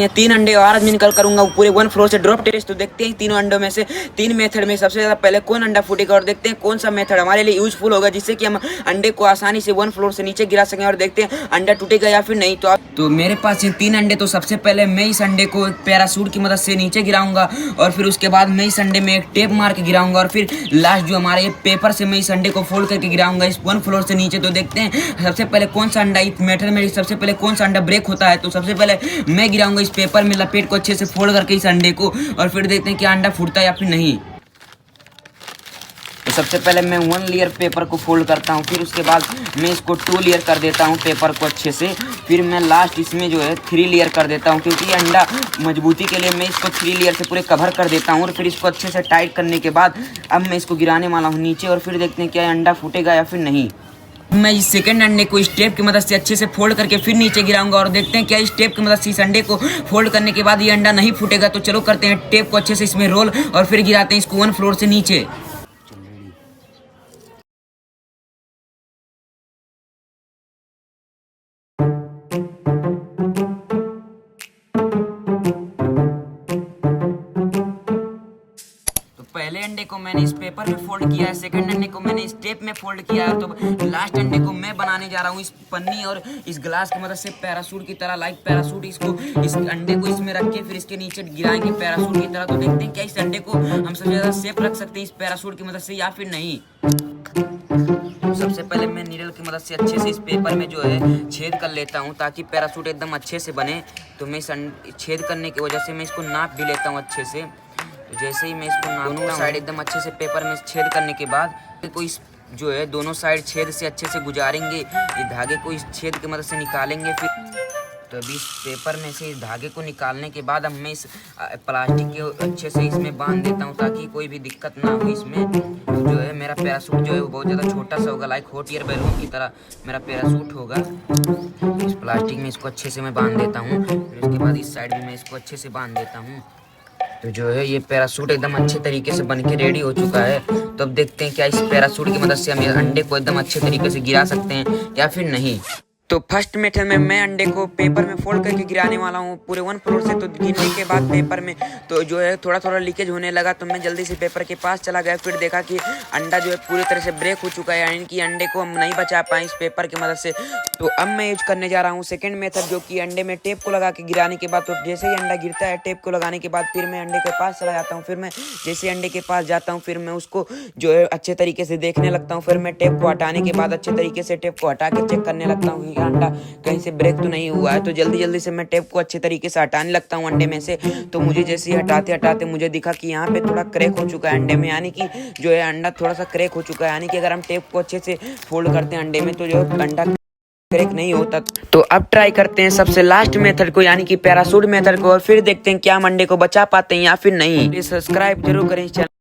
ये 3 अंडे और आज मैं निकल करूंगा पूरे 1 फ्लोर से ड्रॉप टेस्ट। तो देखते हैं तीनों अंडों में से 3 मेथड में सबसे ज्यादा पहले कौन अंडा फूटेगा और देखते हैं कौन सा मेथड हमारे लिए यूजफुल होगा जिससे कि हम अंडे को आसानी से 1 फ्लोर से नीचे गिरा सकें और देखते हैं अंडा टूटेगा या फिर नहीं। तो मेरे पास ये 3 अंडे। तो सबसे पहले मैं इस अंडे को पैराशूट की मदद से नीचे गिराऊंगा और फिर उसके बाद मैं इस अंडे में एक टेप मार के गिराऊंगा और फिर लास्ट जो हमारे पेपर से मैं इस अंडे को फोल्ड करके गिराऊंगा इस 1 फ्लोर से नीचे। तो देखते हैं सबसे पहले कौन सा अंडा इस मेथड में सबसे पहले कौन सा अंडा ब्रेक होता है। तो सबसे पहले मैं गिराऊंगा इस पेपर में लपेट को अच्छे से फोल्ड करके इस अंडे को और फिर देखते हैं कि अंडा फूटता है या फिर नहीं। तो सबसे पहले मैं 1 लेयर पेपर को फोल्ड करता हूँ, फिर उसके बाद मैं इसको 2 लेयर कर देता हूँ पेपर को अच्छे से। फिर मैं लास्ट इसमें जो है 3 लेयर कर देता हूँ क्योंकि ये अंडा मजबूती के लिए मैं इसको 3 लेयर से पूरे कवर कर देता हूँ। और फिर इसको अच्छे से टाइट करने के बाद अब मैं इसको गिराने वाला हूँ नीचे और फिर देखते हैं क्या अंडा फूटेगा या फिर नहीं। मैं इस सेकंड अंडे को इस टेप की मदद से अच्छे से फोल्ड करके फिर नीचे गिराऊंगा और देखते हैं क्या इस टेप की मदद से इस अंडे को फोल्ड करने के बाद ये अंडा नहीं फूटेगा। तो चलो करते हैं टेप को अच्छे से इसमें रोल और फिर गिराते हैं इसको 1 फ्लोर से नीचे। पहले अंडे को मैंने इस पेपर में फोल्ड किया है, सेकंड अंडे को मैंने इस टेप में फोल्ड किया है। तो लास्ट अंडे को मैं बनाने जा रहा हूँ इस पन्नी और इस ग्लास की मदद से पैराशूट की तरह, लाइक पैराशूट। इसको इस अंडे को इसमें रख के फिर इसके नीचे गिराएंगे पैराशूट की तरह। तो देखते हैं क्या इस अंडे को हम सबसे ज्यादा सेफ रख सकते हैं इस पैराशूट की मदद से या फिर नहीं। तो सबसे पहले मैं नीडल की मदद से अच्छे से इस पेपर में जो है छेद कर लेता हूँ ताकि पैराशूट एकदम अच्छे से बने। तो मैं इस छेद करने की वजह से मैं इसको नाप भी लेता हूँ अच्छे से। तो जैसे ही मैं इसको दोनों साइड एकदम अच्छे से पेपर में छेद करने के बाद को इस जो है दोनों साइड छेद से अच्छे से गुजारेंगे, इस धागे को इस छेद की मदद से निकालेंगे। फिर तो अभी इस पेपर में से इस धागे को निकालने के बाद अब मैं इस प्लास्टिक के अच्छे से इसमें बांध देता हूँ ताकि कोई भी दिक्कत ना हो इसमें। तो जो है मेरा पैराशूट जो है वो बहुत ज़्यादा छोटा सा होगा, लाइक हॉट एयर बैलून की तरह मेरा पैराशूट होगा। इस प्लास्टिक में इसको अच्छे से मैं बांध देता हूँ, फिर उसके बाद इस साइड भी मैं इसको अच्छे से बांध देता हूँ। तो जो है ये पैराशूट एकदम अच्छे तरीके से बनके रेडी हो चुका है। तो अब देखते हैं क्या इस पैराशूट की मदद से हम अंडे को एकदम अच्छे तरीके से गिरा सकते हैं या फिर नहीं। तो फर्स्ट मेथड में मैं अंडे को पेपर में फोल्ड करके गिराने वाला हूँ पूरे 1 फ्लोर से। तो गिरने के बाद पेपर में तो जो है थोड़ा थोड़ा लीकेज होने लगा, तो मैं जल्दी से पेपर के पास चला गया। फिर देखा कि अंडा जो है पूरी तरह से ब्रेक हो चुका है, यानी कि अंडे को हम नहीं बचा पाए इस पेपर की मदद से। तो अब मैं यूज करने जा रहा हूँ सेकेंड मेथड, जो कि अंडे में टेप को लगा के गिराने के बाद। तो जैसे ही अंडा गिरता है टेप को लगाने के बाद फिर मैं अंडे के पास चला जाता हूँ। फिर मैं जैसे अंडे के पास जाता हूँ फिर मैं उसको जो है अच्छे तरीके से देखने लगता हूँ। फिर मैं टेप को हटाने के बाद अच्छे तरीके से टेप को हटा के चेक करने लगता हूँ कि अंडा कहीं से ब्रेक तो नहीं हुआ है। तो जल्दी जल्दी से मैं टेप को अच्छे तरीके से हटाने लगता हूँ अंडे में से। तो मुझे जैसे ही हटाते हटाते मुझे दिखा कि यहाँ पे थोड़ा क्रैक हो चुका है अंडे में, यानी कि जो है अंडा थोड़ा सा क्रैक हो चुका है। यानी कि अगर हम टेप को अच्छे से फोल्ड करते हैं अंडे में तो जो अंडा क्रैक नहीं होता। तो अब ट्राई करते हैं सबसे लास्ट मेथड को, यानी कि पैराशूट मेथड को, और फिर देखते हैं क्या हम अंडे को बचा पाते हैं या फिर नहीं। सब्सक्राइब जरूर करें इस चैनल।